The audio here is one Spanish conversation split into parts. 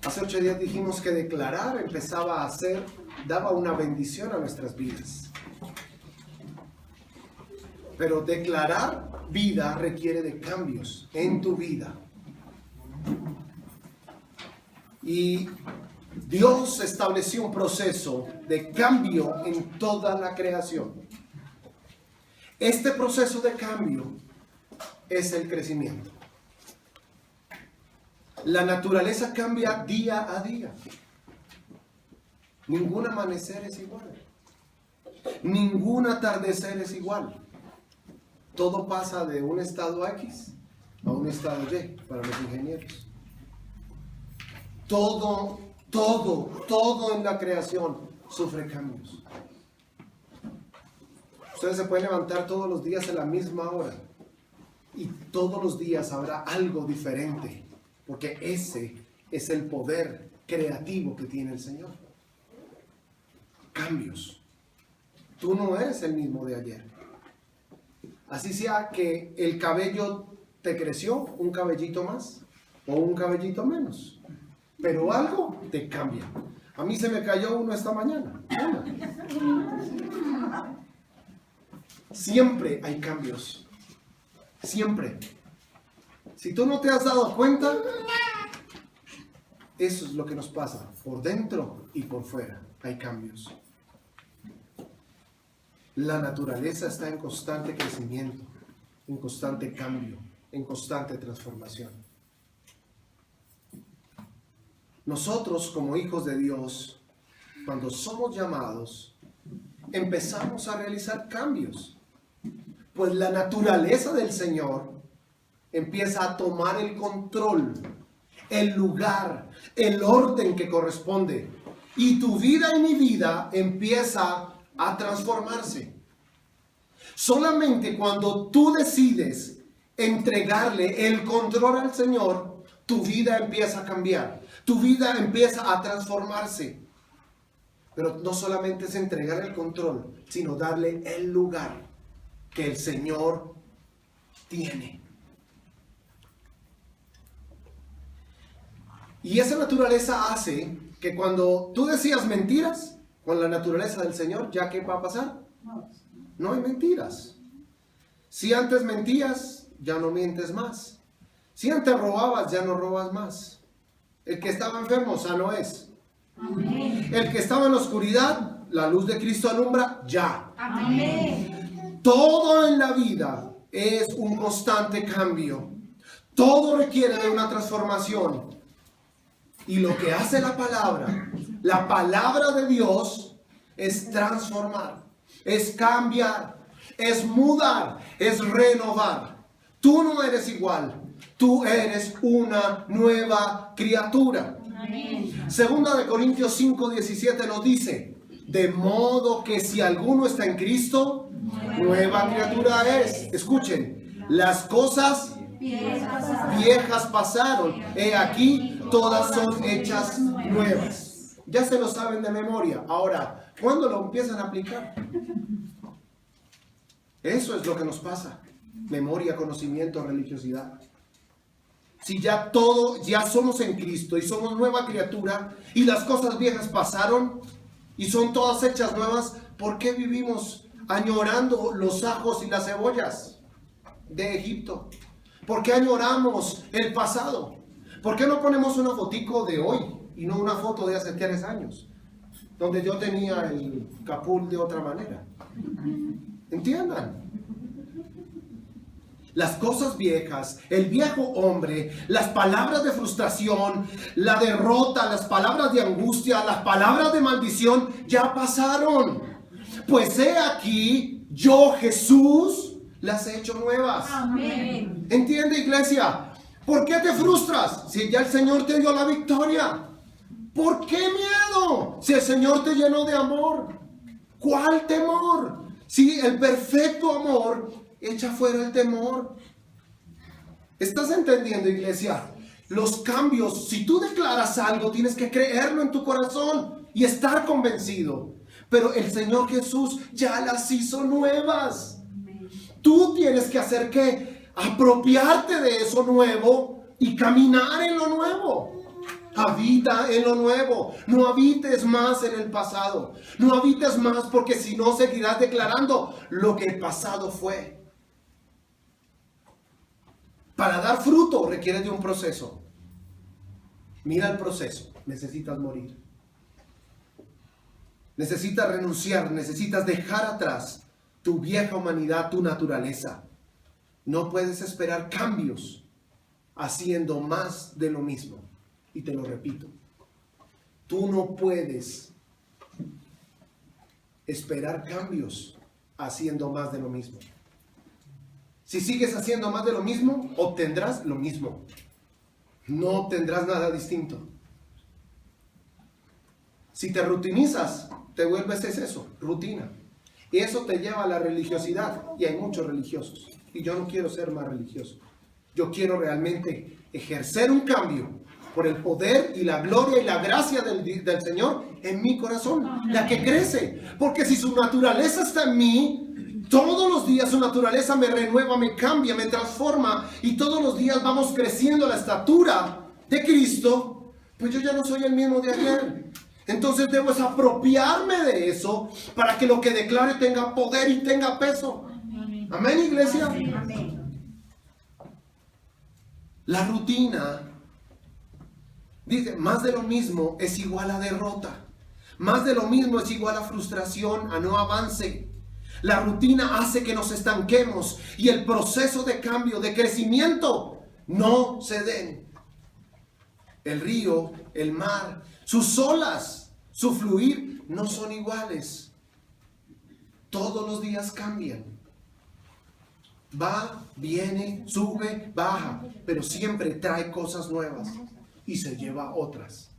Hace 8 días dijimos que declarar empezaba a hacer, daba una bendición a nuestras vidas. Pero declarar vida requiere de cambios en tu vida. Y Dios estableció un proceso de cambio en toda la creación. Este proceso de cambio es el crecimiento. La naturaleza cambia día a día. Ningún amanecer es igual. Ningún atardecer es igual. Todo pasa de un estado X a un estado Y para los ingenieros. Todo en la creación sufre cambios. Ustedes se pueden levantar todos los días a la misma hora y todos los días habrá algo diferente, porque ese es el poder creativo que tiene el Señor. Cambios. Tú no eres el mismo de ayer. Así sea que el cabello te creció un cabellito más o un cabellito menos, pero algo te cambia. A mí se me cayó uno esta mañana. Siempre hay cambios. Siempre. Si tú no te has dado cuenta, eso es lo que nos pasa. Por dentro y por fuera hay cambios. La naturaleza está en constante crecimiento, en constante cambio, en constante transformación. Nosotros, como hijos de Dios, cuando somos llamados, empezamos a realizar cambios. Pues la naturaleza del Señor empieza a tomar el control, el lugar, el orden que corresponde. Y tu vida y mi vida empieza a transformarse. Solamente cuando tú decides entregarle el control al Señor, tu vida empieza a cambiar, tu vida empieza a transformarse. Pero no solamente es entregar el control, sino darle el lugar que el Señor tiene. Y esa naturaleza hace que cuando tú decías mentiras con la naturaleza del Señor, ¿ya qué va a pasar? No hay mentiras. Si antes mentías, ya no mientes más. Si antes robabas, ya no robas más. El que estaba enfermo, sano es. Amén. El que estaba en la oscuridad, la luz de Cristo alumbra ya. Amén. Todo en la vida es un constante cambio. Todo requiere de una transformación. Y lo que hace la palabra de Dios, es transformar, es cambiar, es mudar, es renovar. Tú no eres igual, tú eres una nueva criatura. Amén. Segunda de Corintios 5:17 nos dice: de modo que si alguno está en Cristo, nueva criatura es. Escuchen, las cosas viejas pasaron, he aquí todas son hechas nuevas. Ya se lo saben de memoria. Ahora, ¿cuándo lo empiezan a aplicar? Eso es lo que nos pasa. Memoria, conocimiento, religiosidad. Si ya somos en Cristo y somos nueva criatura y las cosas viejas pasaron y son todas hechas nuevas, ¿por qué vivimos añorando los ajos y las cebollas de Egipto? ¿Por qué añoramos el pasado? ¿Por qué no ponemos una fotico de hoy y no una foto de hace 3 años? Donde yo tenía el capul de otra manera. ¿Entiendan? Las cosas viejas, el viejo hombre, las palabras de frustración, la derrota, las palabras de angustia, las palabras de maldición, ya pasaron. Pues he aquí, yo Jesús las he hecho nuevas. Amén. ¿Entiende, iglesia? ¿Por qué te frustras si ya el Señor te dio la victoria? ¿Por qué miedo si el Señor te llenó de amor? ¿Cuál temor? Si el perfecto amor echa fuera el temor. ¿Estás entendiendo, iglesia? Los cambios, si tú declaras algo, tienes que creerlo en tu corazón y estar convencido. Pero el Señor Jesús ya las hizo nuevas. Tú tienes que hacer ¿qué? Apropiarte de eso nuevo y caminar en lo nuevo. Habita en lo nuevo. No habites más en el pasado. No habites más, porque si no seguirás declarando lo que el pasado fue. Para dar fruto requiere de un proceso. Mira el proceso. Necesitas morir. Necesitas renunciar. Necesitas dejar atrás tu vieja humanidad, tu naturaleza. No puedes esperar cambios haciendo más de lo mismo. Y te lo repito. Tú no puedes esperar cambios haciendo más de lo mismo. Si sigues haciendo más de lo mismo, obtendrás lo mismo. No obtendrás nada distinto. Si te rutinizas, te vuelves eso, rutina. Y eso te lleva a la religiosidad. Y hay muchos religiosos. Y yo no quiero ser más religioso. Yo quiero realmente ejercer un cambio por el poder y la gloria y la gracia del Señor en mi corazón. La que crece. Porque si su naturaleza está en mí, todos los días su naturaleza me renueva, me cambia, me transforma. Y todos los días vamos creciendo a la estatura de Cristo. Pues yo ya no soy el mismo de ayer. Entonces debo apropiarme de eso para que lo que declare tenga poder y tenga peso. Amén, iglesia. Amén. La rutina, dice, más de lo mismo es igual a derrota. Más de lo mismo es igual a frustración, a no avance. La rutina hace que nos estanquemos y el proceso de cambio, de crecimiento, no se den. El río, el mar, sus olas, su fluir no son iguales. Todos los días cambian. Va, viene, sube, baja, pero siempre trae cosas nuevas y se lleva otras.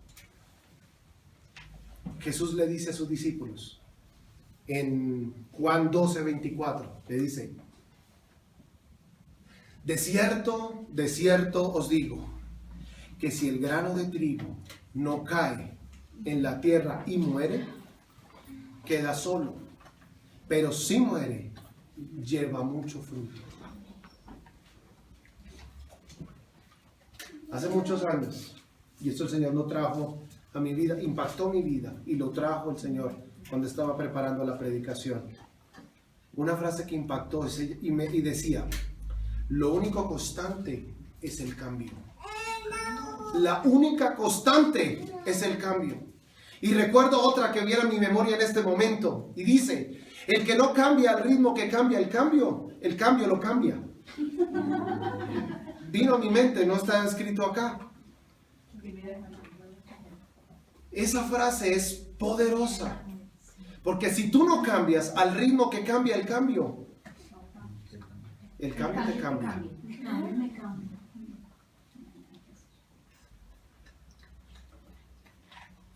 Jesús le dice a sus discípulos en Juan 12:24, le dice: de cierto os digo, que si el grano de trigo no cae en la tierra y muere, queda solo, pero si muere, lleva mucho fruto. Hace muchos años, y esto el Señor lo trajo a mi vida, impactó mi vida, y lo trajo el Señor cuando estaba preparando la predicación. Una frase que impactó y decía: lo único constante es el cambio. La única constante es el cambio. Y recuerdo otra que viera en mi memoria en este momento, y dice: el que no cambia al ritmo que cambia el cambio lo cambia. Vino a mi mente, no está escrito acá. Esa frase es poderosa, porque si tú no cambias al ritmo que cambia el cambio te cambia.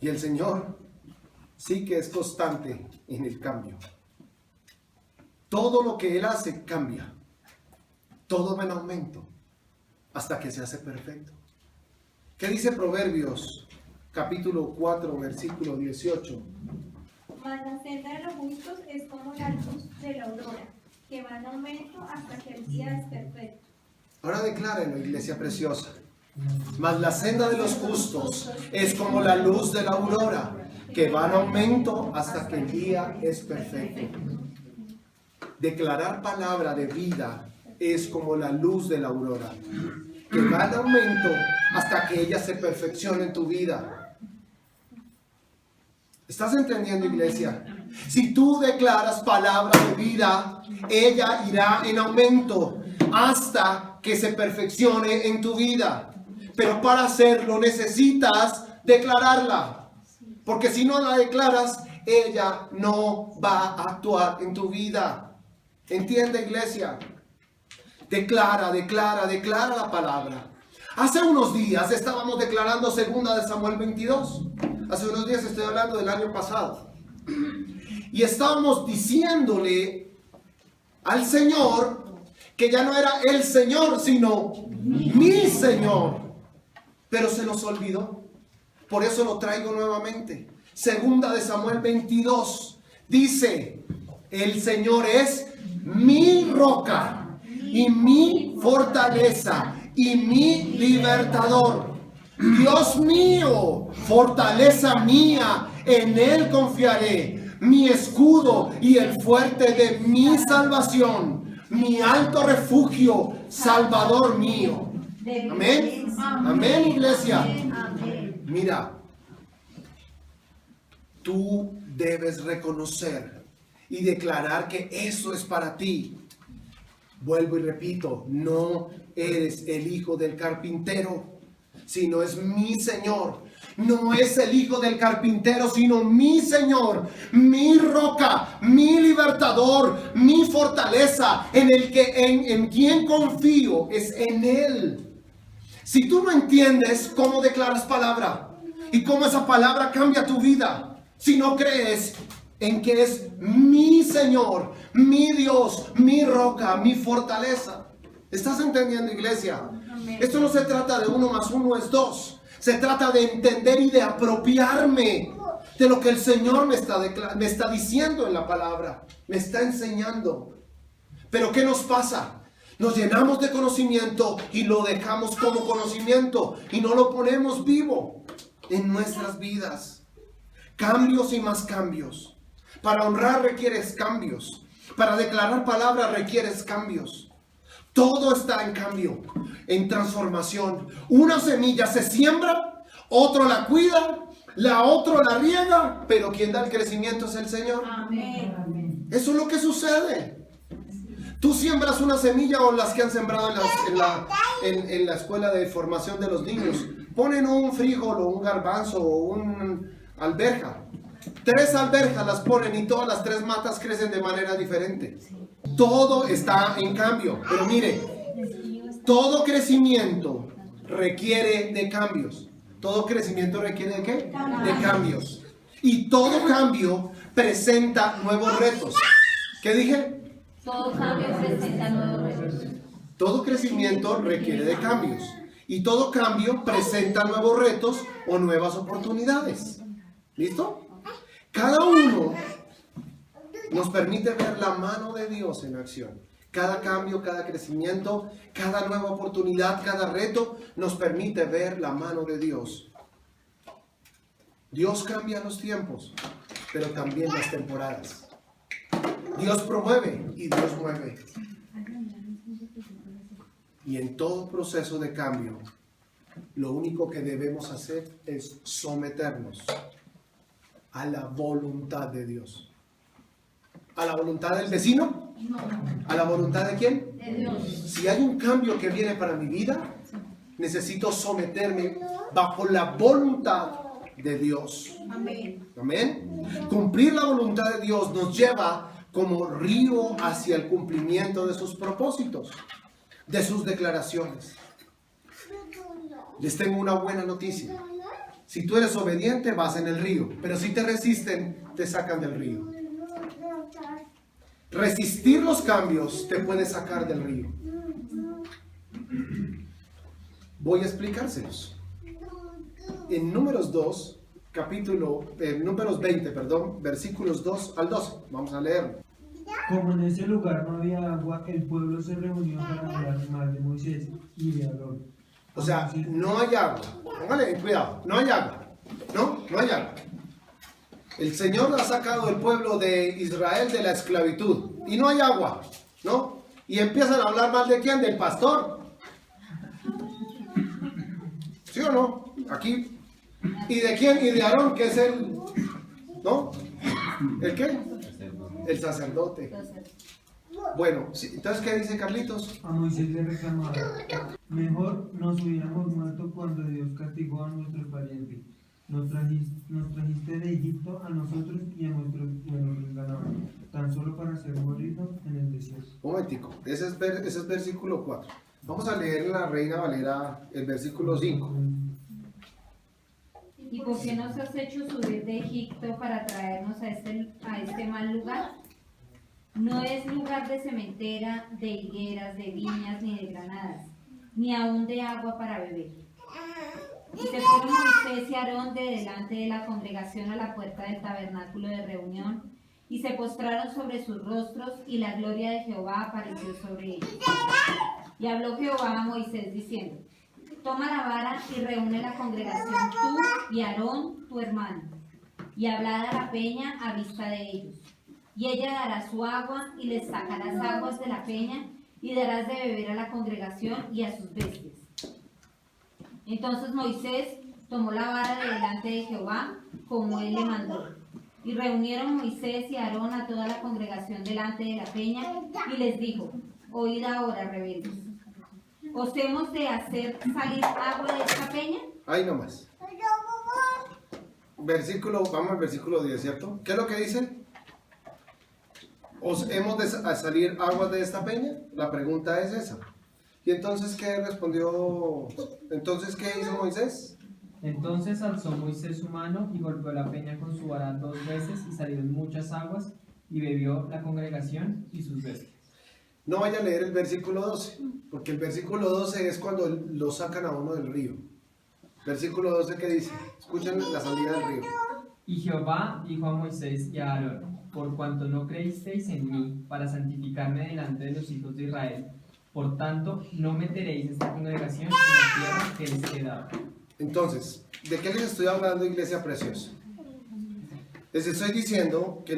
Y el Señor sí que es constante en el cambio. Todo lo que Él hace cambia. Todo va en aumento hasta que se hace perfecto. ¿Qué dice Proverbios capítulo 4 versículo 18? Mas la senda de los justos es como la luz de la aurora, que va en aumento hasta que el día es perfecto. Ahora declárenlo, iglesia preciosa. Mas la senda de los justos es como la luz de la aurora, que va en aumento hasta que el día es perfecto. Declarar palabra de vida es como la luz de la aurora, que va en aumento hasta que ella se perfeccione en tu vida. ¿Estás entendiendo, iglesia? Si tú declaras palabra de vida, ella irá en aumento hasta que se perfeccione en tu vida. Pero para hacerlo necesitas declararla. Porque si no la declaras, ella no va a actuar en tu vida. ¿Entiende, iglesia? Declara la palabra. Hace unos días estábamos declarando 2 Samuel 22. Hace unos días, estoy hablando del año pasado. Y estábamos diciéndole al Señor que ya no era el Señor, sino mi Señor. Pero se nos olvidó. Por eso lo traigo nuevamente. 2 Samuel 22 dice: el Señor es mi roca y mi fortaleza y mi libertador. Dios mío, fortaleza mía, en Él confiaré, mi escudo y el fuerte de mi salvación, mi alto refugio, Salvador mío. Amén. Amén, iglesia. Mira, tú debes reconocer y declarar que eso es para ti. Vuelvo y repito, no eres el hijo del carpintero, sino es mi Señor. No es el hijo del carpintero, sino mi Señor, mi roca, mi libertador, mi fortaleza, en quien confío, es en Él. Si tú no entiendes cómo declaras palabra y cómo esa palabra cambia tu vida, si no crees en que es mi Señor, mi Dios, mi roca, mi fortaleza. ¿Estás entendiendo, iglesia? Esto no se trata de 1 más 1 es 2. Se trata de entender y de apropiarme de lo que el Señor me está diciendo en la palabra. Me está enseñando. Pero ¿qué nos pasa? Nos llenamos de conocimiento y lo dejamos como conocimiento y no lo ponemos vivo en nuestras vidas. Cambios y más cambios. Para honrar requieres cambios. Para declarar palabra requieres cambios. Todo está en cambio, en transformación. Una semilla se siembra, otro la cuida, la otra la riega, pero quien da el crecimiento es el Señor. Amén. Eso es lo que sucede. Tú siembras una semilla, o las que han sembrado en la escuela de formación de los niños. Ponen un frijol o un garbanzo o un alberja. 3 alberjas las ponen y todas las 3 matas crecen de manera diferente. Todo está en cambio. Pero mire, todo crecimiento requiere de cambios. Todo crecimiento requiere ¿de qué? De cambios. Y todo cambio presenta nuevos retos. ¿Qué dije? Todo cambio presenta nuevos retos. Todo crecimiento requiere de cambios. Y todo cambio presenta nuevos retos o nuevas oportunidades. ¿Listo? Cada uno nos permite ver la mano de Dios en acción. Cada cambio, cada crecimiento, cada nueva oportunidad, cada reto nos permite ver la mano de Dios. Dios cambia los tiempos, pero también las temporadas. Dios promueve y Dios mueve. Y en todo proceso de cambio, lo único que debemos hacer es someternos a la voluntad de Dios. ¿A la voluntad del vecino? ¿A la voluntad de quién? De Dios. Si hay un cambio que viene para mi vida, necesito someterme bajo la voluntad de Dios. Amén. Amén. Cumplir la voluntad de Dios nos lleva como río hacia el cumplimiento de sus propósitos, de sus declaraciones. Les tengo una buena noticia. Si tú eres obediente, vas en el río. Pero si te resisten, te sacan del río. Resistir los cambios te puede sacar del río. Voy a explicárselos. En Números 20, versículos 2 al 12. Vamos a leerlo. Como en ese lugar no había agua, el pueblo se reunió para hablar mal de Moisés y de Aarón. O sea, no hay agua. Póngale cuidado, no hay agua. No hay agua. El Señor ha sacado el pueblo de Israel de la esclavitud y no hay agua, ¿no? Y empiezan a hablar mal de quién, del pastor. ¿Sí o no? Aquí. ¿Y de quién? Y de Aarón, que es el, ¿no? ¿El qué? El sacerdote. Bueno, sí, entonces, ¿qué dice Carlitos? A Moisés le reclamaron: mejor nos hubiéramos muerto cuando Dios castigó a nuestros parientes. Nos trajiste de Egipto a nosotros y a nuestros ganados, tan solo para ser moridos en el desierto. Un momentico, ese es versículo 4. Vamos a leer en la Reina Valera el versículo 5. ¿Y por qué nos has hecho subir de Egipto para traernos a este mal lugar? No es lugar de sementera, de higueras, de viñas, ni de granadas, ni aún de agua para beber. Y se fueron Moisés y Aarón de delante de la congregación a la puerta del tabernáculo de reunión, y se postraron sobre sus rostros, y la gloria de Jehová apareció sobre ellos. Y habló Jehová a Moisés diciendo: toma la vara y reúne la congregación tú y Aarón, tu hermano, y hablad a la peña a vista de ellos. Y ella dará su agua y les sacarás aguas de la peña y darás de beber a la congregación y a sus bestias. Entonces Moisés tomó la vara de delante de Jehová, como él le mandó. Y reunieron Moisés y Aarón a toda la congregación delante de la peña, y les dijo: oíd ahora, rebeldes, ¿os hemos de hacer salir agua de esta peña? Ahí nomás. Vamos al versículo 10, ¿cierto? ¿Qué es lo que dice? ¿Os hemos de salir aguas de esta peña? La pregunta es esa. ¿Y entonces qué respondió? ¿Entonces qué hizo Moisés? Entonces alzó Moisés su mano y golpeó la peña con su vara 2 veces, y salieron muchas aguas, y bebió la congregación y sus bestias. No vaya a leer el versículo 12, porque el versículo 12 es cuando lo sacan a uno del río. Versículo 12, ¿qué dice? Escuchen la salida del río. Y Jehová dijo a Moisés y a Aarón: por cuanto no creísteis en mí para santificarme delante de los hijos de Israel, por tanto no meteréis esta congregación en la tierra que les queda. Entonces, ¿de qué les estoy hablando, iglesia preciosa? Les estoy diciendo que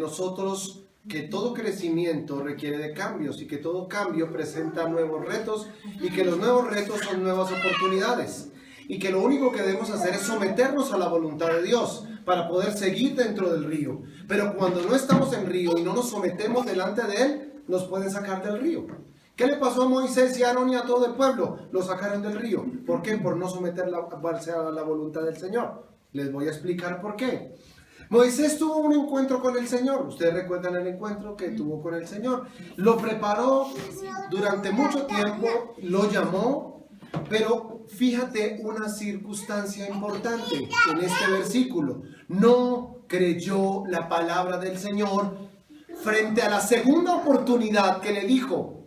que todo crecimiento requiere de cambios y que todo cambio presenta nuevos retos y que los nuevos retos son nuevas oportunidades y que lo único que debemos hacer es someternos a la voluntad de Dios para poder seguir dentro del río. Pero cuando no estamos en río y no nos sometemos delante de Él, nos pueden sacar del río. ¿Qué le pasó a Moisés y a Aarón y a todo el pueblo? Lo sacaron del río. ¿Por qué? Por no someterse a la voluntad del Señor. Les voy a explicar por qué. Moisés tuvo un encuentro con el Señor. Ustedes recuerdan el encuentro que tuvo con el Señor. Lo preparó durante mucho tiempo, lo llamó, pero fíjate una circunstancia importante en este versículo. No creyó la palabra del Señor frente a la segunda oportunidad que le dijo.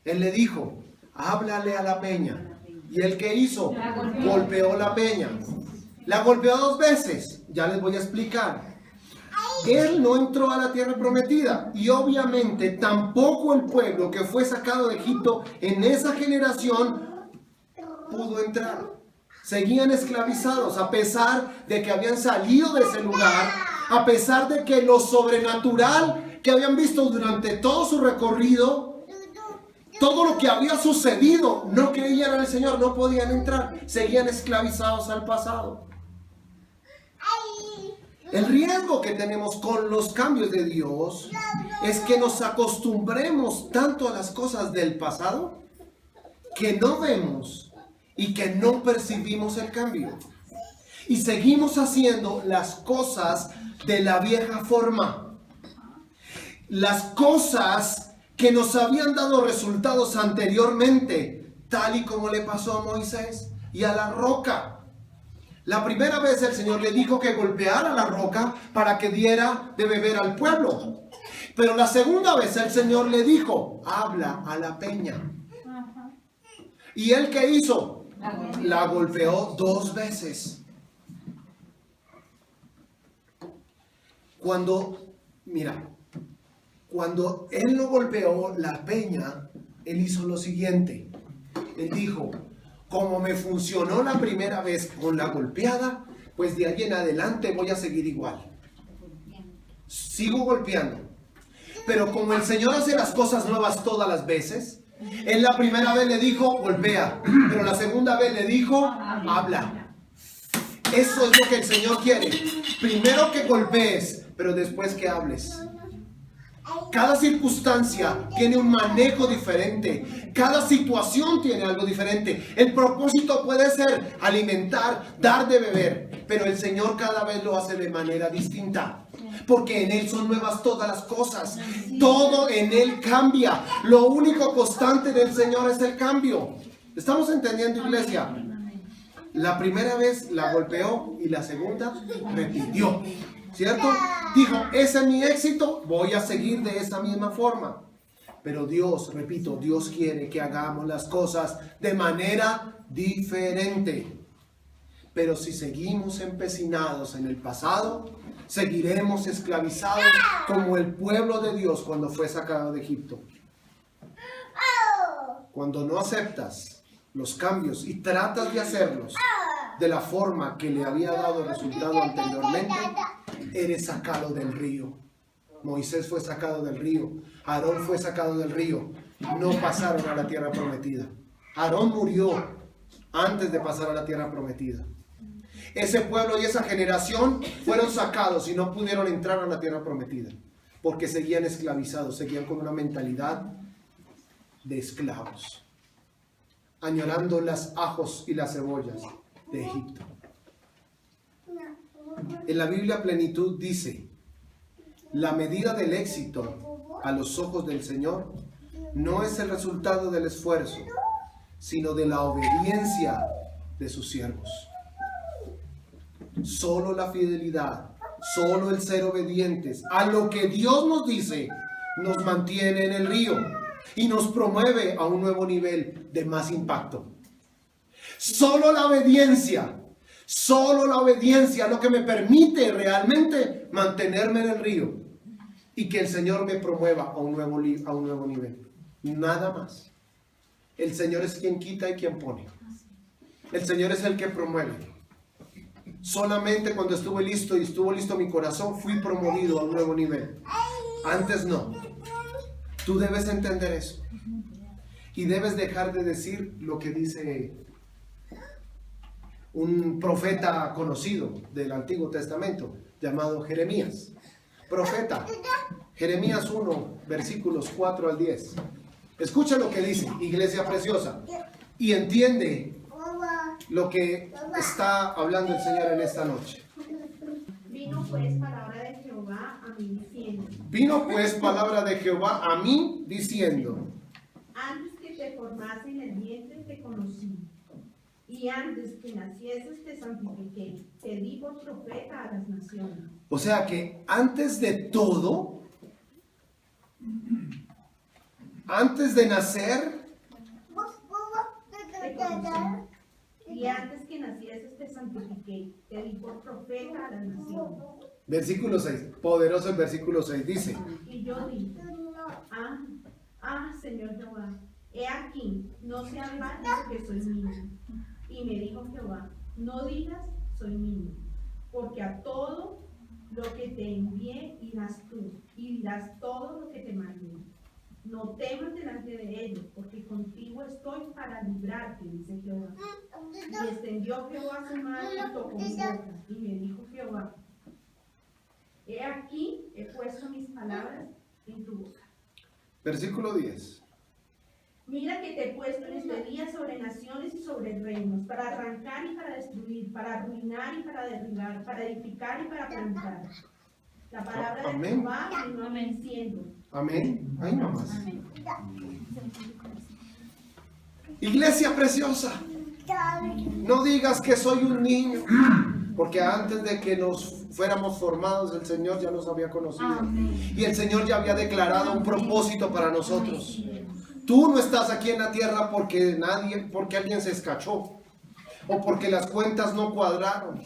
Él le dijo: háblale a la peña. ¿Y él qué hizo? Golpeó la peña. La golpeó 2 veces. Ya les voy a explicar. Él no entró a la tierra prometida. Y obviamente tampoco el pueblo que fue sacado de Egipto en esa generación pudo entrar. Seguían esclavizados a pesar de que habían salido de ese lugar, a pesar de que lo sobrenatural que habían visto durante todo su recorrido, todo lo que había sucedido, no creían en el Señor, no podían entrar, seguían esclavizados al pasado. El riesgo que tenemos con los cambios de Dios es que nos acostumbremos tanto a las cosas del pasado que no vemos y que no percibimos el cambio. Y seguimos haciendo las cosas de la vieja forma. Las cosas que nos habían dado resultados anteriormente, tal y como le pasó a Moisés y a la roca. La primera vez el Señor le dijo que golpeara la roca para que diera de beber al pueblo. Pero la segunda vez el Señor le dijo: habla a la peña. ¿Y él qué hizo? La golpeó 2 veces. Cuando él lo golpeó la peña, él hizo lo siguiente. Él dijo: como me funcionó la primera vez con la golpeada, pues de ahí en adelante voy a seguir igual. Sigo golpeando. Pero como el Señor hace las cosas nuevas todas las veces, él la primera vez le dijo: golpea. Pero la segunda vez le dijo: habla. Eso es lo que el Señor quiere. Primero que golpees, pero después que hables. Cada circunstancia tiene un manejo diferente. Cada situación tiene algo diferente. El propósito puede ser alimentar, dar de beber, pero el Señor cada vez lo hace de manera distinta. Porque en Él son nuevas todas las cosas. Todo en Él cambia. Lo único constante del Señor es el cambio. ¿Estamos entendiendo, iglesia? La primera vez la golpeó y la segunda repitió. ¿Cierto? Dijo: ese es mi éxito, voy a seguir de esa misma forma. Pero Dios, repito, Dios quiere que hagamos las cosas de manera diferente. Pero si seguimos empecinados en el pasado, seguiremos esclavizados como el pueblo de Dios cuando fue sacado de Egipto. Cuando no aceptas los cambios y tratas de hacerlos de la forma que le había dado resultado anteriormente, eres sacado del río. Moisés fue sacado del río, Aarón fue sacado del río, no pasaron a la tierra prometida. Aarón murió antes de pasar a la tierra prometida. Ese pueblo y esa generación fueron sacados y no pudieron entrar a la tierra prometida porque seguían esclavizados, seguían con una mentalidad de esclavos, añorando las ajos y las cebollas de Egipto. En la Biblia Plenitud dice: la medida del éxito a los ojos del Señor no es el resultado del esfuerzo, sino de la obediencia de sus siervos. Solo la fidelidad, solo el ser obedientes a lo que Dios nos dice, nos mantiene en el río y nos promueve a un nuevo nivel de más impacto. Solo la obediencia es lo que me permite realmente mantenerme en el río y que el Señor me promueva a un nuevo nivel. Nada más. El Señor es quien quita y quien pone. El Señor es el que promueve. Solamente cuando estuvo listo mi corazón, fui promovido a un nuevo nivel. Antes no. Tú debes entender eso. Y debes dejar de decir lo que dice un profeta conocido del Antiguo Testamento, llamado Jeremías. Profeta, Jeremías 1, versículos 4 al 10. Escucha lo que dice, iglesia preciosa, y entiende lo que está hablando el Señor en esta noche. Vino pues palabra de Jehová a mí diciendo. Vino pues palabra de Jehová a mí diciendo: Antes que te formase en el vientre te conocí, y antes que nacieses te santifiqué, te di por profeta a las naciones. O sea que antes de todo, antes de nacer, Te conocí. Y antes que nacieses te santifiqué, te di por profeta a las naciones. versículo 6, poderoso el versículo 6, dice: Y yo dije, Señor Jehová, he aquí, no se habla que soy niño. Y me dijo Jehová, no digas soy niño, porque a todo lo que te envié irás tú, y dirás todo lo que te mandé. No temas delante de ellos, porque contigo estoy para librarte, dice Jehová. Y extendió Jehová su mano y tocó mi boca, y me dijo Jehová, he aquí, he puesto mis palabras en tu boca. Versículo 10. Mira que te he puesto en este día sobre naciones y sobre reinos, para arrancar y para destruir, para arruinar y para derribar, para edificar y para plantar. La palabra de Amén. Jehová vino a mí diciendo. Amén. Ahí nomás. Iglesia preciosa, no digas que soy un niño, porque antes de que nos fuéramos formados, el Señor ya nos había conocido. Y el Señor ya había declarado un propósito para nosotros. Tú no estás aquí en la tierra porque alguien se escachó o porque las cuentas no cuadraron.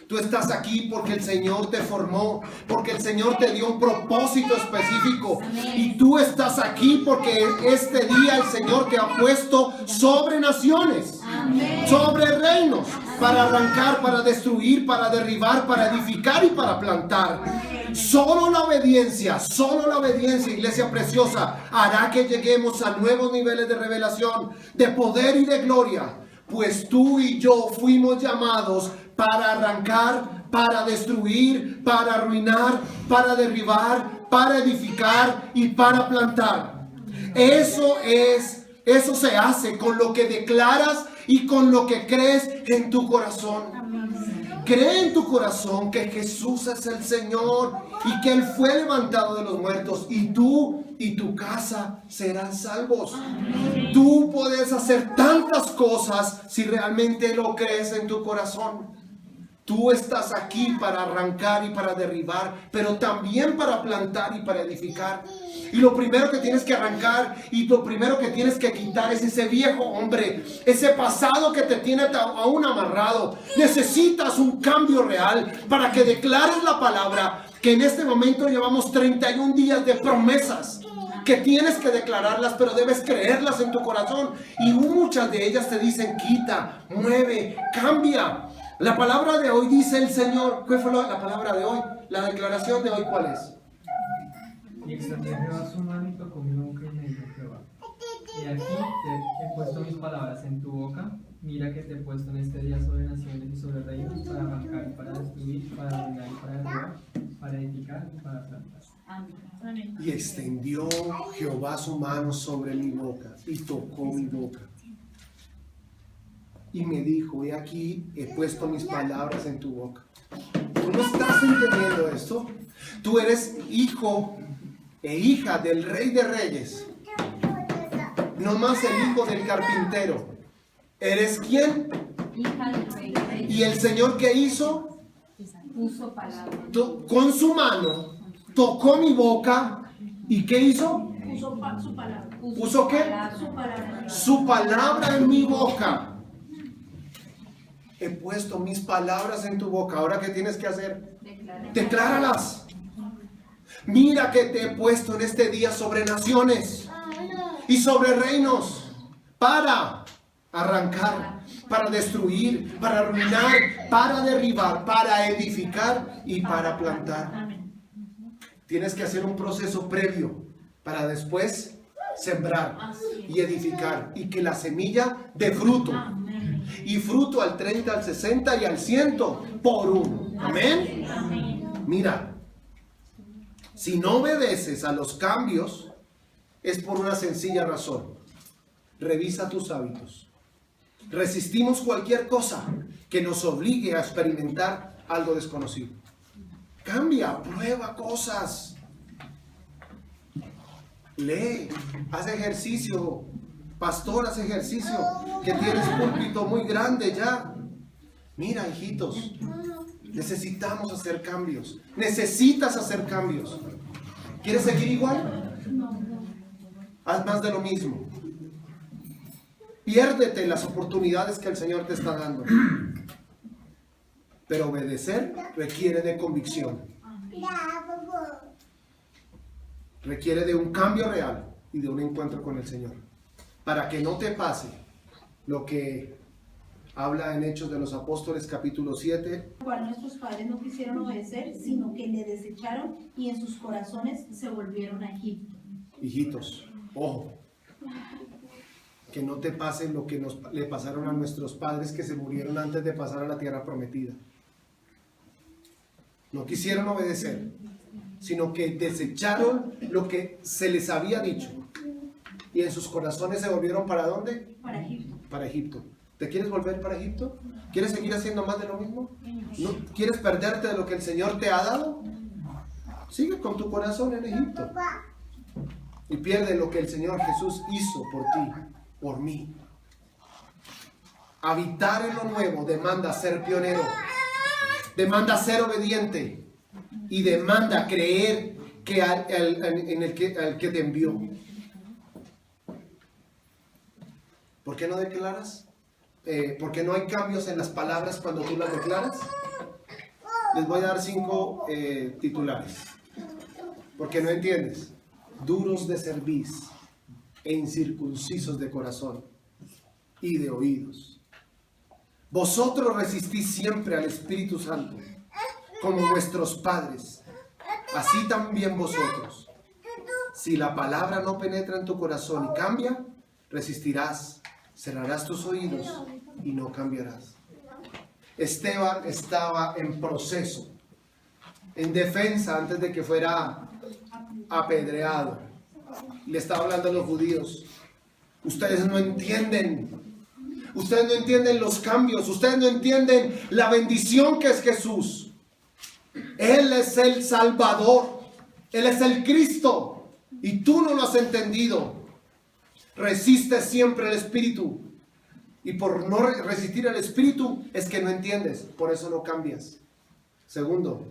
Tú estás aquí porque el Señor te formó, porque el Señor te dio un propósito específico. Y tú estás aquí porque este día el Señor te ha puesto sobre naciones, sobre reinos, para arrancar, para destruir, para derribar, para edificar y para plantar. Solo la obediencia, iglesia preciosa, hará que lleguemos a nuevos niveles de revelación, de poder y de gloria. Pues tú y yo fuimos llamados para arrancar, para destruir, para arruinar, para derribar, para edificar y para plantar. Eso se hace con lo que declaras y con lo que crees en tu corazón. Cree en tu corazón que Jesús es el Señor y que Él fue levantado de los muertos, y tú y tu casa serán salvos. Tú puedes hacer tantas cosas si realmente lo crees en tu corazón. Tú estás aquí para arrancar y para derribar, pero también para plantar y para edificar. Y lo primero que tienes que arrancar y lo primero que tienes que quitar es ese viejo hombre, ese pasado que te tiene aún amarrado. Necesitas un cambio real para que declares la palabra, que en este momento llevamos 31 días de promesas. que tienes que declararlas, pero debes creerlas en tu corazón. Y muchas de ellas te dicen: quita, mueve, cambia. La palabra de hoy dice el Señor. ¿Qué fue la palabra de hoy? La declaración de hoy, ¿cuál es? Y extendió Jehová su mano y tocó mi boca y me dijo Jehová: y aquí te he puesto mis palabras en tu boca. Mira que te he puesto en este día sobre naciones y sobre reinos, para arrancar y para destruir, para arruinar y para derribar, para edificar y para plantar. Amén. Y extendió Jehová su mano sobre mi boca y tocó mi boca. Y me dijo: he aquí, he puesto mis palabras en tu boca. ¿Tú no estás entendiendo esto? Tú eres hijo e hija del Rey de Reyes. No más el hijo del carpintero. ¿Eres quién? Hija del Rey de Reyes. Y el Señor, ¿qué hizo? Puso palabra. Con su mano tocó mi boca. ¿Y qué hizo? Puso su palabra. ¿Puso qué? Su palabra. Su palabra en mi boca. He puesto mis palabras en tu boca. ¿Ahora qué tienes que hacer? Decláralas. Mira que te he puesto en este día sobre naciones y sobre reinos, para arrancar, para destruir, para arruinar, para derribar, para edificar y para plantar. Tienes que hacer un proceso previo para después sembrar y edificar, y que la semilla dé fruto. Y fruto al 30, al 60 y al 100 por uno. Amén. Mira, si no obedeces a los cambios, es por una sencilla razón. Revisa tus hábitos. Resistimos cualquier cosa que nos obligue a experimentar algo desconocido. Cambia, prueba cosas. Lee, haz ejercicio. Pastor, haz ejercicio, que tienes púlpito muy grande ya. Mira, hijitos, necesitamos hacer cambios. Necesitas hacer cambios. ¿Quieres seguir igual? Haz más de lo mismo. Piérdete las oportunidades que el Señor te está dando. Pero obedecer requiere de convicción. Requiere de un cambio real y de un encuentro con el Señor. Para que no te pase lo que habla en Hechos de los Apóstoles capítulo 7. Cual nuestros padres no quisieron obedecer, sino que le desecharon y en sus corazones se volvieron a Egipto. Hijitos, ojo, que no te pase lo que le pasaron a nuestros padres, que se murieron antes de pasar a la tierra prometida. No quisieron obedecer, sino que desecharon lo que se les había dicho. Y en sus corazones se volvieron ¿para dónde? Para Egipto. Para Egipto. ¿Te quieres volver para Egipto? ¿Quieres seguir haciendo más de lo mismo? ¿No quieres perderte de lo que el Señor te ha dado? Sigue con tu corazón en Egipto. Y pierde lo que el Señor Jesús hizo por ti, por mí. Habitar en lo nuevo demanda ser pionero. Demanda ser obediente. Y demanda creer que al que te envió. ¿Por qué no declaras? ¿Por qué no hay cambios en las palabras cuando tú las declaras? Les voy a dar 5 titulares. Porque no entiendes. Duros de cerviz e incircuncisos de corazón y de oídos. Vosotros resistís siempre al Espíritu Santo, como vuestros padres. Así también vosotros. Si la palabra no penetra en tu corazón y cambia, resistirás, cerrarás tus oídos y no cambiarás. Esteban estaba en proceso, en defensa antes de que fuera apedreado. Le estaba hablando a los judíos. Ustedes no entienden. Ustedes no entienden los cambios. Ustedes no entienden la bendición que es Jesús. Él es el Salvador. Él es el Cristo. Y tú no lo has entendido. Resiste siempre el Espíritu. Y por no resistir al Espíritu es que no entiendes. Por eso no cambias. Segundo,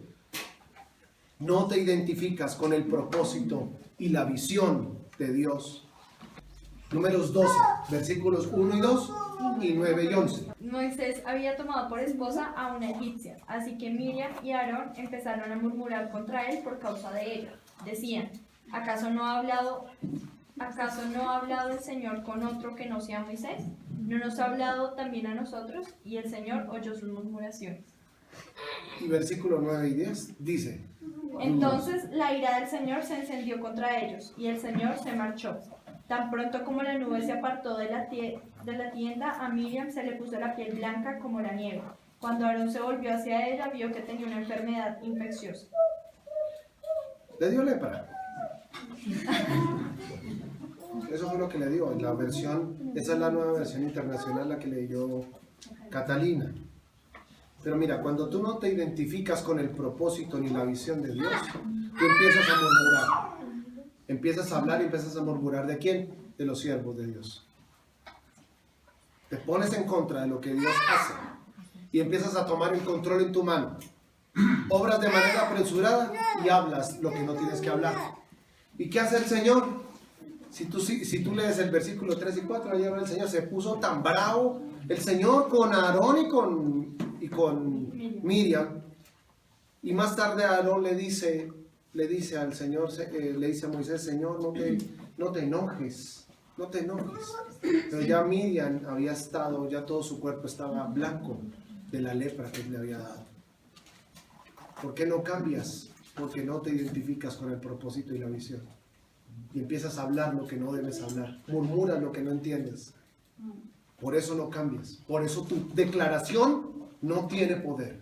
no te identificas con el propósito y la visión de Dios. Números 12, versículos 1 y 2 y 9 y 11. Moisés había tomado por esposa a una egipcia, así que Miriam y Aarón empezaron a murmurar contra él por causa de ella. Decían: ¿Acaso no ha hablado el Señor con otro que no sea Moisés? ¿No nos ha hablado también a nosotros? Y el Señor oyó sus murmuraciones. Y versículo 9 y 10 dice: Entonces la ira del Señor se encendió contra ellos, y el Señor se marchó. Tan pronto como la nube se apartó de la tienda, a Miriam se le puso la piel blanca como la nieve. Cuando Aarón se volvió hacia ella, vio que tenía una enfermedad infecciosa. le dio lepra. Eso fue lo que le dio. La versión, esa es la nueva versión internacional, la que leyó Catalina. Pero mira, cuando tú no te identificas con el propósito ni la visión de Dios, tú empiezas a murmurar. Empiezas a hablar y empiezas a murmurar. ¿De quién? De los siervos de Dios. Te pones en contra de lo que Dios hace y empiezas a tomar el control en tu mano. Obras de manera apresurada y hablas lo que no tienes que hablar. ¿Y qué hace el Señor? Si tú lees el versículo 3 y 4, ayer el Señor se puso tan bravo, el Señor con Aarón y con Miriam. Y más tarde Aarón le dice al Señor, le dice a Moisés: Señor, no te enojes, no te enojes. Pero ya Miriam había estado, ya todo su cuerpo estaba blanco de la lepra que le había dado. ¿Por qué no cambias? Porque no te identificas con el propósito y la visión. Y empiezas a hablar lo que no debes hablar. Murmuras lo que no entiendes. Por eso no cambias. Por eso tu declaración no tiene poder.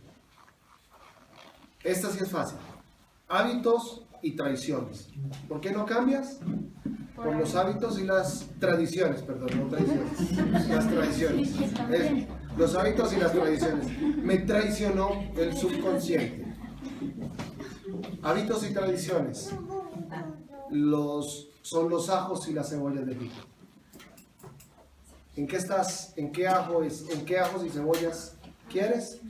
Esta sí es fácil. Hábitos y tradiciones. ¿Por qué no cambias? Por los hábitos y las tradiciones. Perdón, no tradiciones. Las tradiciones. Los hábitos y las tradiciones. Me traicionó el subconsciente. Hábitos y tradiciones son los ajos y las cebollas de Egipto. ¿En qué estás? ¿En qué ajos y cebollas quieres?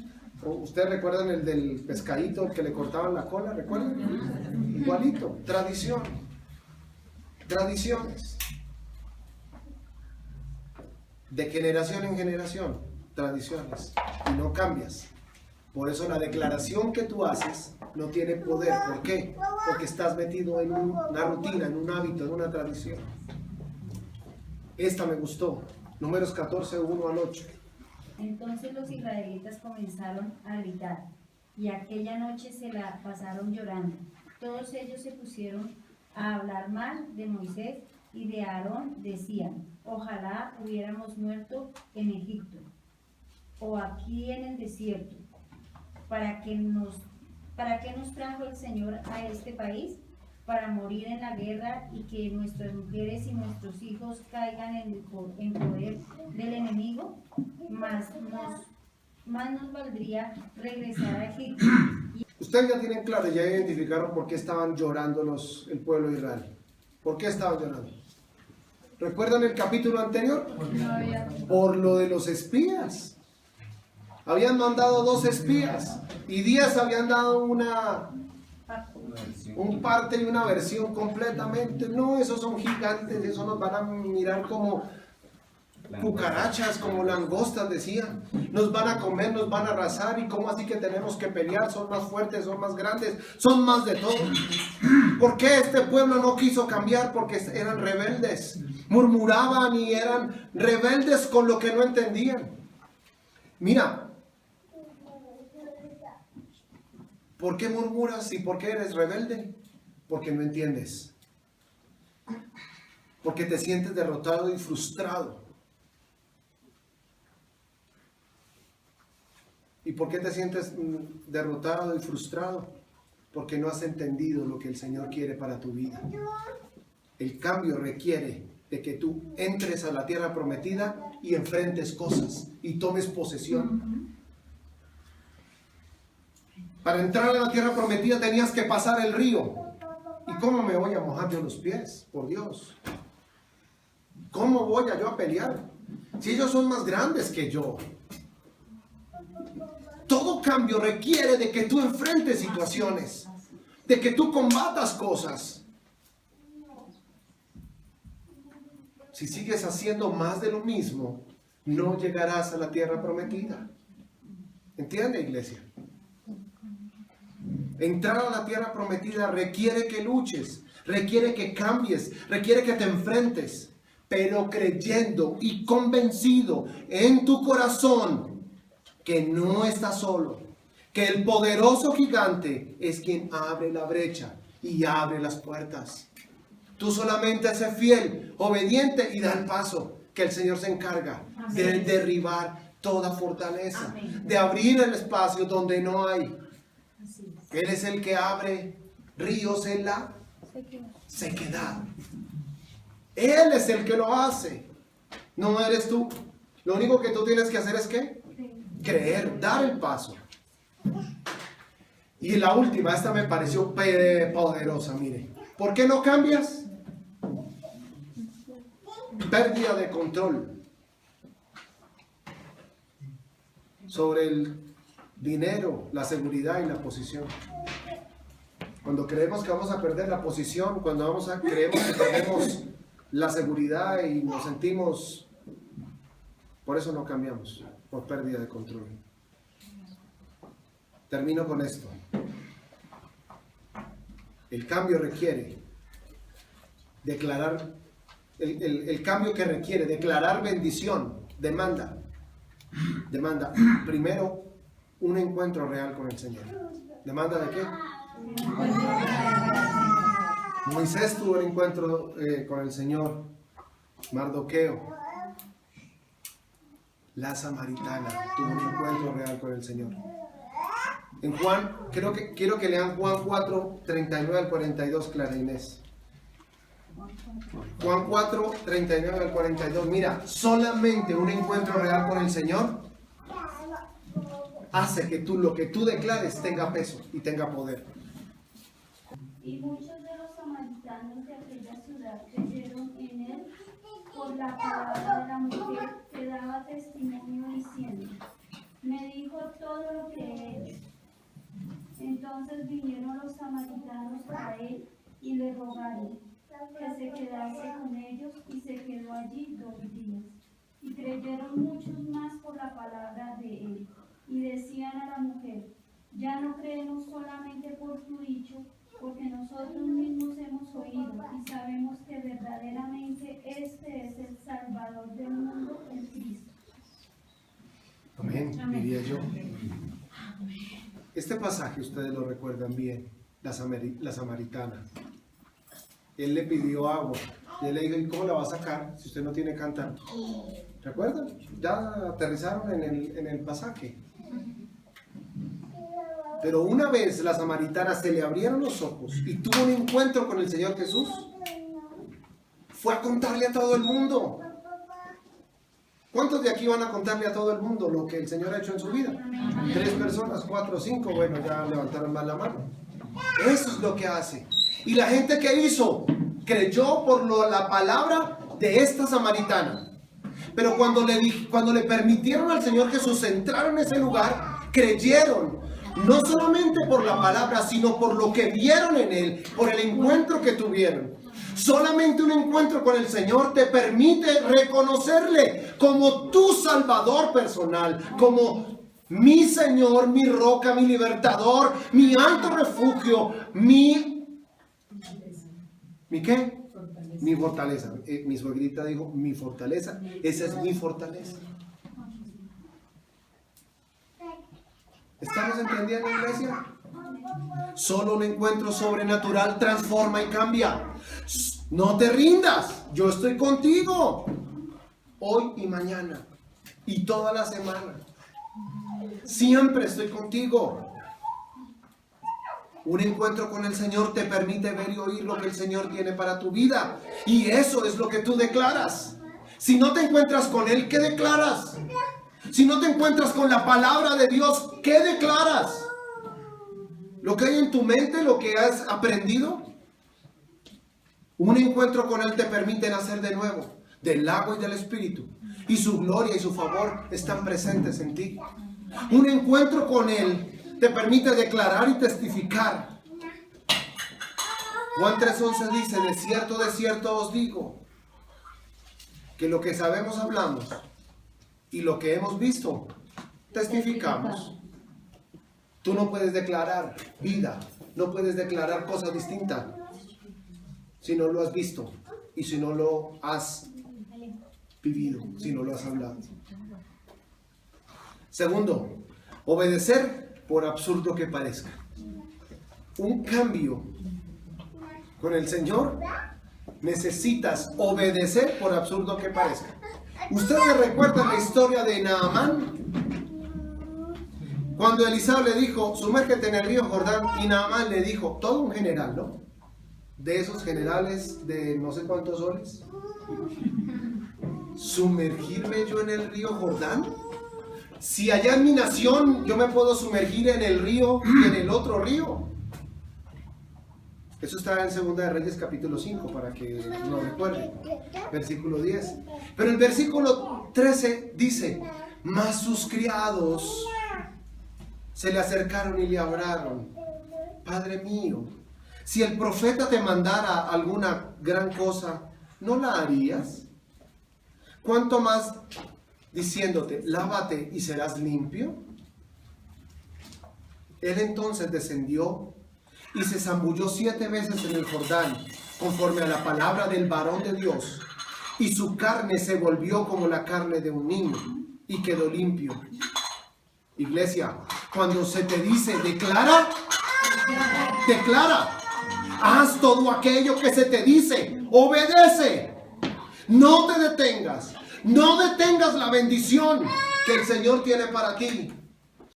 ¿Ustedes recuerdan el del pescadito que le cortaban la cola? ¿Recuerdan? Igualito, tradición. Tradiciones. De generación en generación, tradiciones. Y no cambias. Por eso la declaración que tú haces no tiene poder. ¿Por qué? Porque estás metido en una rutina, en un hábito, en una tradición. Esta me gustó. Números 14, 1 al 8. Entonces los israelitas comenzaron a gritar, y aquella noche se la pasaron llorando. Todos ellos se pusieron a hablar mal de Moisés y de Aarón. Decían: ojalá hubiéramos muerto en Egipto o aquí en el desierto. ¿Para qué nos trajo el Señor a este país? Para morir en la guerra y que nuestras mujeres y nuestros hijos caigan en poder del enemigo. Más nos valdría regresar a Egipto. Ustedes ya tienen claro, ya identificaron por qué estaban llorando el pueblo de Israel. ¿Por qué estaban llorando? ¿Recuerdan el capítulo anterior? Por lo de los espías. Habían mandado 2 espías y 10 habían dado un parte y una versión completamente. No, esos son gigantes, esos nos van a mirar como cucarachas, como langostas, decían. Nos van a comer, nos van a arrasar. ¿Y cómo así que tenemos que pelear? Son más fuertes, son más grandes, son más de todo. ¿Por qué este pueblo no quiso cambiar? Porque eran rebeldes, murmuraban y eran rebeldes con lo que no entendían. Mira, ¿por qué murmuras y por qué eres rebelde? Porque no entiendes. Porque te sientes derrotado y frustrado. ¿Y por qué te sientes derrotado y frustrado? Porque no has entendido lo que el Señor quiere para tu vida. El cambio requiere de que tú entres a la tierra prometida y enfrentes cosas y tomes posesión. Para entrar a la tierra prometida tenías que pasar el río. ¿Y cómo me voy a mojar yo los pies? Por Dios. ¿Cómo voy yo a pelear? Si ellos son más grandes que yo. Todo cambio requiere de que tú enfrentes situaciones, de que tú combatas cosas. Si sigues haciendo más de lo mismo, no llegarás a la tierra prometida. ¿Entiende, iglesia? Entrar a la tierra prometida requiere que luches, requiere que cambies, requiere que te enfrentes, pero creyendo y convencido en tu corazón que no estás solo, que el poderoso gigante es quien abre la brecha y abre las puertas. Tú solamente sé fiel, obediente y da el paso, que el Señor se encarga de derribar toda fortaleza, de abrir el espacio donde no hay. Él es el que abre ríos en la sequedad. Él es el que lo hace, no eres tú. Lo único que tú tienes que hacer es ¿qué? Creer, dar el paso. Y la última, esta me pareció poderosa, mire. ¿Por qué no cambias? Pérdida de control sobre el dinero, la seguridad y la posición. Cuando creemos que vamos a perder la posición, cuando creemos que perdemos la seguridad y nos sentimos, por eso no cambiamos, por pérdida de control. Termino con esto. El cambio requiere declarar, el cambio que requiere declarar bendición, demanda primero un encuentro real con el Señor. ¿Demanda de qué? Moisés tuvo un encuentro con el Señor. Mardoqueo, la samaritana, tuvo un encuentro real con el Señor. En Juan, quiero que lean Juan 4, 39 al 42, Clara Inés. Juan 4, 39 al 42. Mira, solamente un encuentro real con el Señor hace que lo que tú declares tenga peso y tenga poder. Y muchos de los samaritanos de aquella ciudad creyeron en él por la palabra de la mujer que daba testimonio diciendo: me dijo todo lo que he hecho. Entonces vinieron los samaritanos a él y le rogaron que se quedase con ellos, y se quedó allí 2 días. Y creyeron muchos más por la palabra de él, y decían a la mujer: ya no creemos solamente por tu dicho, porque nosotros mismos hemos oído y sabemos que verdaderamente este es el Salvador del mundo, el Cristo. Amén, diría yo. Este pasaje ustedes lo recuerdan bien, la samaritana. Él le pidió agua y él le dijo: ¿y cómo la va a sacar si usted no tiene cántaro? ¿Recuerdan? Ya aterrizaron en el pasaje. Pero una vez la samaritana se le abrieron los ojos y tuvo un encuentro con el Señor Jesús, fue a contarle a todo el mundo. ¿Cuántos de aquí van a contarle a todo el mundo lo que el Señor ha hecho en su vida? 3 personas, 4, 5, bueno, ya levantaron más la mano. Eso es lo que hace. Y la gente que hizo, creyó por la palabra de esta samaritana. Pero cuando le permitieron al Señor Jesús entrar en ese lugar, creyeron. No solamente por la palabra, sino por lo que vieron en él, por el encuentro que tuvieron. Solamente un encuentro con el Señor te permite reconocerle como tu Salvador personal, como mi Señor, mi roca, mi libertador, mi alto refugio, ¿mi qué? Mi fortaleza. Mi suegrita dijo, mi fortaleza. Esa es mi fortaleza. ¿Estamos entendiendo, iglesia? Solo un encuentro sobrenatural transforma y cambia. No te rindas. Yo estoy contigo. Hoy y mañana. Y toda la semana. Siempre estoy contigo. Un encuentro con el Señor te permite ver y oír lo que el Señor tiene para tu vida. Y eso es lo que tú declaras. Si no te encuentras con Él, ¿qué declaras? Si no te encuentras con la palabra de Dios, ¿qué declaras? ¿Lo que hay en tu mente, lo que has aprendido? Un encuentro con Él te permite nacer de nuevo, del agua y del Espíritu. Y su gloria y su favor están presentes en ti. Un encuentro con Él te permite declarar y testificar. Juan 3:11 dice: de cierto os digo, que lo que sabemos hablamos, y lo que hemos visto testificamos. Tú no puedes declarar vida, no puedes declarar cosas distintas si no lo has visto y si no lo has vivido, si no lo has hablado. Segundo, obedecer por absurdo que parezca. Un cambio con el Señor, necesitas obedecer por absurdo que parezca. ¿Ustedes recuerdan la historia de Naamán? Cuando Eliseo le dijo, sumérgete en el río Jordán, y Naamán le dijo, todo un general, ¿no? De esos generales de no sé cuántos soles. ¿Sumergirme yo en el río Jordán? Si allá en mi nación yo me puedo sumergir en el río y en el otro río. Eso está en 2 de Reyes capítulo 5, para que lo recuerden. Versículo 10. Pero el versículo 13 dice, mas sus criados se le acercaron y le hablaron, Padre mío, si el profeta te mandara alguna gran cosa, ¿no la harías? ¿Cuánto más diciéndote, lávate y serás limpio? Él entonces descendió y se zambulló 7 veces en el Jordán, conforme a la palabra del varón de Dios, y su carne se volvió como la carne de un niño, y quedó limpio. Iglesia, cuando se te dice, declara, declara. Haz todo aquello que se te dice. Obedece. No te detengas. No detengas la bendición que el Señor tiene para ti.